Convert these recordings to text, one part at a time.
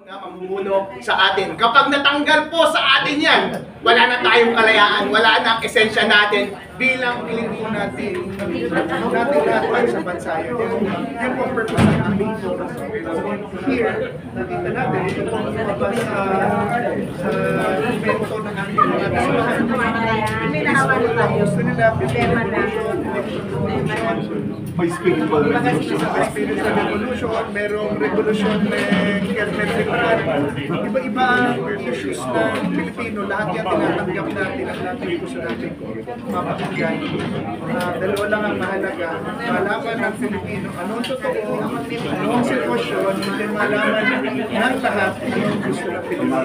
na mamumuno sa atin. Kapag natanggal po sa atin yan, wala na tayong kalayaan, wala na ang esensya natin bilang Pilipino natin. Natin lahat sa bansa yun. Yun po ang purpose ng aming here. Nakita natin, ito po ang lumabas sa evento ng aming mga kasamahan. Gusto nila, may spiritual revolution. May spiritual revolution, merong revolution liberal. Iba-iba issues na Pilipino, lahat yan tinatanggap natin ang natin gusto natin mapakinggan. Dalawa lang ang mahalaga, malaman ng Pilipino anong totoo, anong sitwasyon, hindi malaman ng lahat anong gusto ng Pilipino.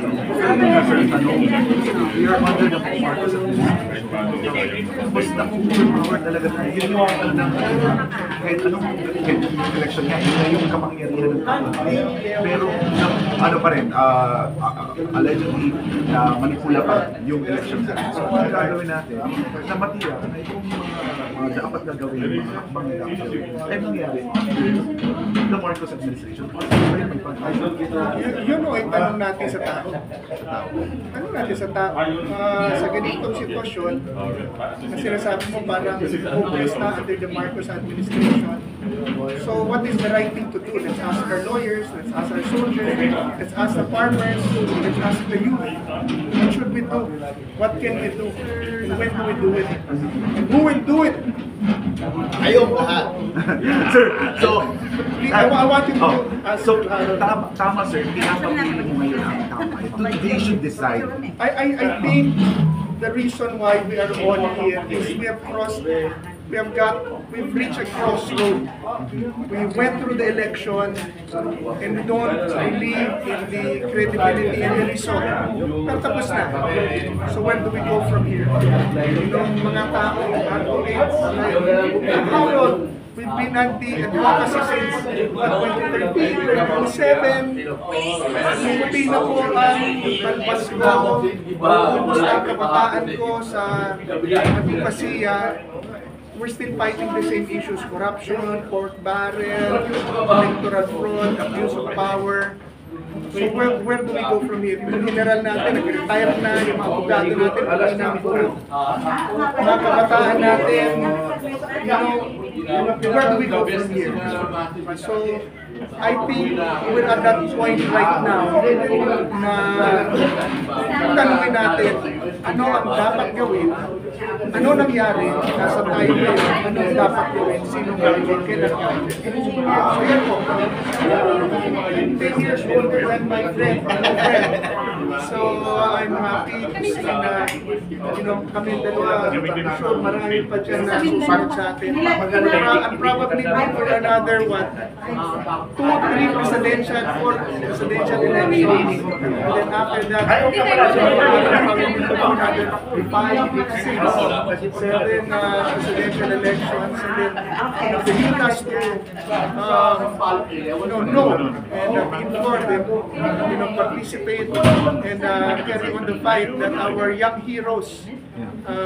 You're under the Marcos administration. Basta kung power talaga na yun yung kahit anong election niya, yun yung kapangyarihan ng tao. Pero ano pa rin, allegedly na manipula pa yung election sa atin. So ang gagawin natin, na matiya na itong mga dapat gagawin, mga dapat gagawin, ay mangyari the Marcos administration. Yun o, itanong natin sa tao. Tanong natin sa tao. Sa ganitong sitwasyon, na sinasabi mo parang hopeless na under the Marcos administration. So what is the right thing to do? Let's ask our lawyers, let's ask our soldiers, let's ask the farmers, let's ask the youth. What should we do? What can we do? When do we do it? And who will do it? Ayun lahat. Sir, so I want you to ask. So tama sir, pinapapili mo ngayon ang tama. They should decide. I think the reason why we are all here is we've reached a crossroad. We went through the election and we don't believe in the credibility and the result. Pero tapos na. So where do we go from here? Yung mga tao, advocates, how long? We've been at the advocacy since 2013, 2007. Hindi na po ang balbas ko. Kumusta ang kabataan ko sa advokasya. We're still fighting the same issues: corruption, pork barrel, electoral fraud, abuse of power. So where do we go from here? Yung general natin, nag-retire na, yung mga abogado natin, wala na ang buo. Mga kabataan natin, where do we go from here? So I think we're at that point right now na tanungin natin ano ang dapat gawin, ano nangyari, nasa tayo ngayon, ano ang dapat gawin, sino gawin, kailan gawin. So yan po, 10 years older than my friend, so I'm happy to see na, kami dalawa, sure marami pa dyan na susunod sa atin. I'm probably going for another, 2-3 presidential, 4 presidential elections, and then after that, another 5, 6, 7 presidential elections, and then the need us to know and inform them, participate and carry on the fight that our young heroes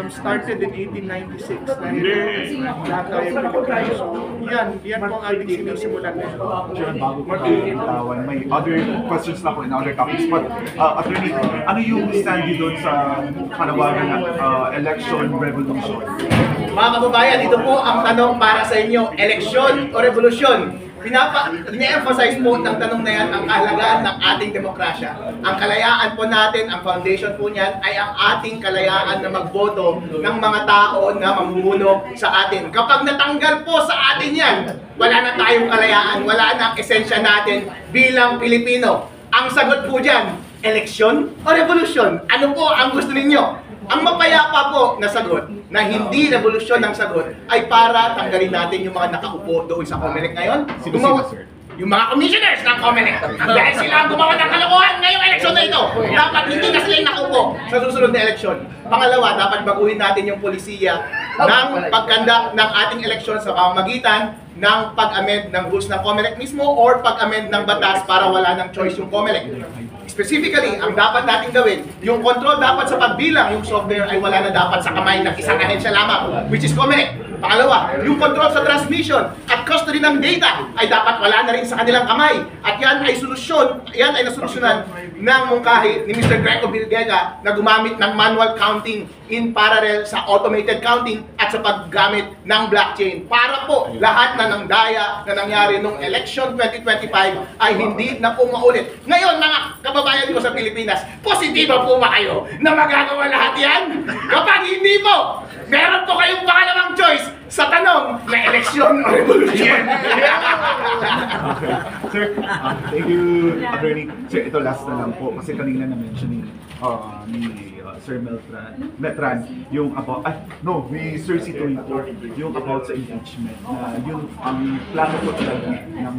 started in 1896 dahil lahat tayo Pilipino. So yan po ang ating sinisimulan ngayon. Bago ko bitawan, may other questions na po in other topics. But attorney, ano yung stand niyo doon sa panawagan ng election revolution? Mga kababayan, ito po ang tanong para sa inyo, eleksyon o revolusyon? Ine-emphasize po ng tanong na yan ang kahalagaan ng ating demokrasya. Ang kalayaan po natin, ang foundation po niyan ay ang ating kalayaan na magboto ng mga tao na mamumuno sa atin. Kapag natanggal po sa atin yan, wala na tayong kalayaan, wala na ang esensya natin bilang Pilipino. Ang sagot po dyan, eleksyon o revolusyon? Ano po ang gusto ninyo? Ang mapayapa po na sagot, na hindi revolusyon ang sagot, ay para tanggalin natin yung mga nakaupo doon sa COMELEC ngayon. Yung mga commissioners ng COMELEC. Dahil sila ang gumawa ng kalokohan ngayong eleksyon na ito. Dapat hindi na sila yung nakaupo sa susunod na eleksyon. Pangalawa, dapat baguhin natin yung polisiya ng pagkandak ng ating eleksyon sa pamamagitan ng pag-amend ng rules ng COMELEC mismo or pag-amend ng batas para wala ng choice yung COMELEC. Specifically, ang dapat natin gawin, yung control dapat sa pagbilang, yung software ay wala na dapat sa kamay ng isang ahensya lamang, which is COMELEC. Pangalawa, yung control sa transmission at custody ng data ay dapat wala na rin sa kanilang kamay. At yan ay nasolusyonan ng mungkahi ni Mr. Greco Bilgega na gumamit ng manual counting in parallel sa automated counting at sa paggamit ng blockchain para po lahat na ng daya na nangyari nung election 2025 ay hindi na po maulit. Ngayon mga kababayan ko sa Pilipinas, positibo po ba kayo na magagawa lahat yan? Kapag hindi po, meron po kayong pangalawang choice sa tanong na eleksyon o revolusyon. Sir, thank you, Attorney. Sir, ito last na lang po kasi kanina na-mention ni Sir Metran yung about, ni Sir Sito yung about sa impeachment na yung ang plano po talaga ng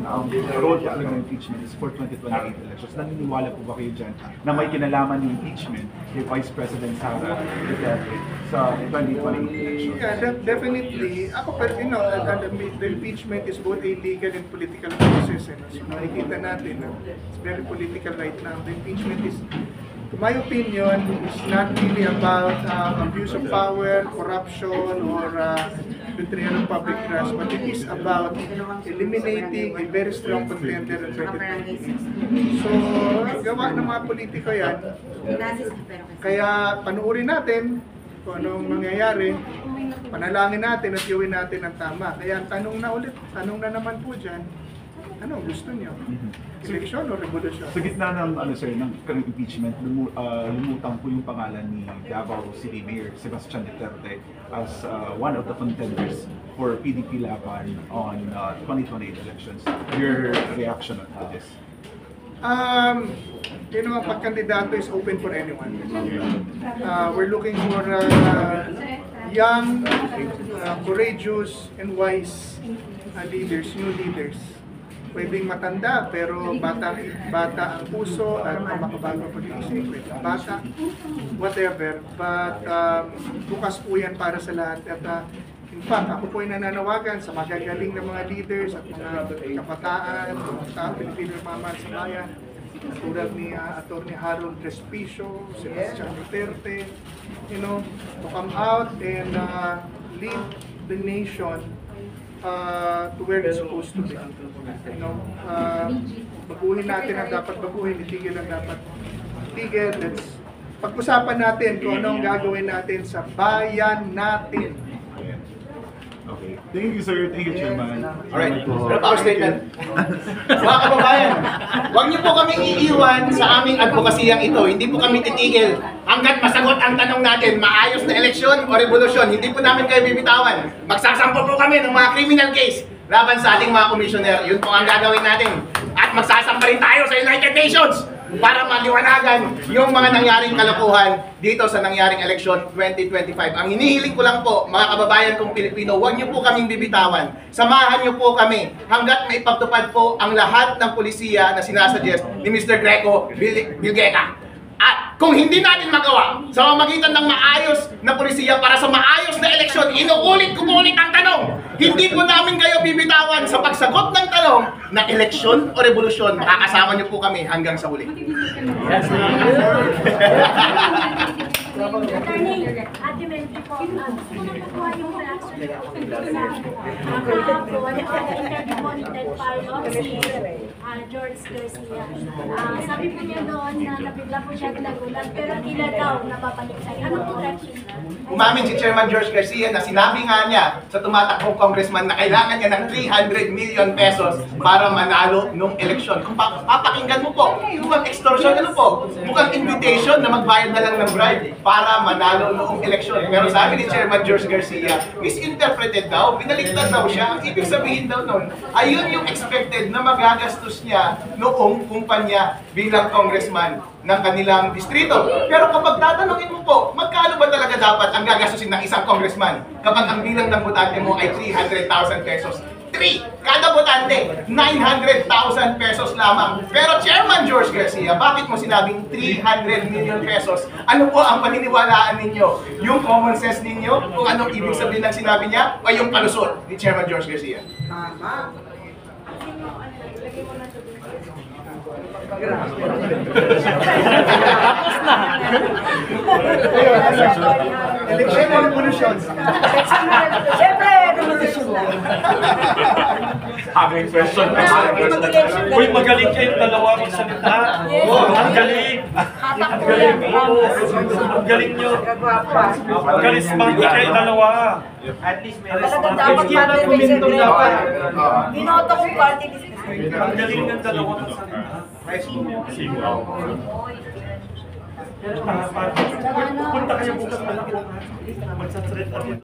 role talaga ng impeachment is for 2028 elections. Naniniwala po ba kayo dyan na may kinalaman ng impeachment kay Vice President Sara Duterte sa 2028 elections? Yeah, definitely. Ako, pero the impeachment is both a legal and political process. So nakikita natin, it's very political right now. The impeachment is, in my opinion, is not really about abuse of power, corruption, or betrayal of public trust, but it is about eliminating a very strong contender in 2020. So, gawa ng mga politiko yan. Kaya panuorin natin kung anong mangyayari, panalangin natin at gawin natin ang tama. Kaya ang tanong na naman po dyan, ano gusto niyo? Eleksyon o revolusyon? Sa gitna ng ng impeachment, lumutang po yung pangalan ni Davao City Mayor Sebastian Duterte as one of the contenders for PDP Laban on 2028 elections. Your reaction on this? Ang pagkandidato is open for anyone. We're looking for young, courageous, and wise leaders, new leaders. Pwedeng matanda pero bata ang puso at makabago pag-iisip. Bata, whatever. But bukas po yan para sa lahat. At in fact, ako po ay nananawagan sa magagaling na mga leaders at mga kabataan, mga tao, Pilipino mamahal sa bayan, tulad ni Atty. Harold Respicio, Sebastian Duterte, to come out and lead the nation to where it's supposed to be. Baguhin natin ang dapat baguhin, itigil ang dapat itigil. Let's pag-usapan natin kung anong gagawin natin sa bayan natin. Okay. Thank you, sir. Thank you, Chairman. Alright, pero power statement. Mga kababayan, huwag niyo po kaming iiwan sa aming advokasiyang ito. Hindi po kami titigil hanggat masagot ang tanong natin, maayos na eleksyon o revolusyon. Hindi po namin kayo bibitawan. Magsasampo po kami ng mga criminal case laban sa ating mga komisyoner. Yun po ang gagawin natin. At magsasampa rin tayo sa United Nations para maliwanagan yung mga nangyaring kalokohan dito sa nangyaring eleksyon 2025. Ang hinihiling ko lang po, mga kababayan kong Pilipino, huwag niyo po kaming bibitawan. Samahan niyo po kami hanggat maipagtupad po ang lahat ng pulisiya na sinasuggest ni Mr. Greco Bilgega. At kung hindi natin magawa sa pamamagitan ng maayos na pulisiya para sa maayos na eleksyon, inuulit ko po ulit ang tanong, hindi po namin kayo bibitawan sa pagsagot ng tanong na eleksyon o revolusyon. Makakasama niyo po kami hanggang sa huli. Attorney, Ate Melody po, gusto ko na po yung reaction sa interview po ni Ted Parlo, si George Garcia. Sabi po niya doon na nabigla po siya nagulat, pero tila daw napapalik sa'yo. Anong reaction? Umamin si Chairman George Garcia na sinabi nga niya sa tumatakbong congressman na kailangan niya ng 300 million pesos para manalo nung eleksyon. Kung papakinggan mo po, mukhang extortion, mukhang invitation na magbayad na lang ng bribe para manalo noong eleksyon. Pero sabi ni Chairman George Garcia, misinterpreted daw, binaliktad daw siya. Ang ibig sabihin daw noon, ayun yung expected na magagastos niya noong kumpanya bilang congressman ng kanilang distrito. Pero kapag tatanungin mo po, magkano ba talaga dapat ang gagastusin ng isang congressman kapag ang bilang ng botante mo ay 300,000 pesos? 3! Kada botante, 900,000 pesos lamang. Pero Chairman George Garcia, bakit mo sinabing 300 million pesos? Ano po ang paniniwalaan ninyo? Yung common sense ninyo? Kung anong ibig sabihin ng sinabi niya? O yung palusot ni Chairman George Garcia? Tama. Tapos na! Election o revolution? Siyempre, Aming question. Uy, magaling kayong dalawa magsalita. Yes. Ang galing. Hatak Ang ko galing. yan, promise. Ang galing nyo. Charismatic kayo dalawa. Talagang dapat party list secretary. Binoto kong party list. Ang galing ng dalawa magsalita. Punta kayo bukas na lang. Magsasalita.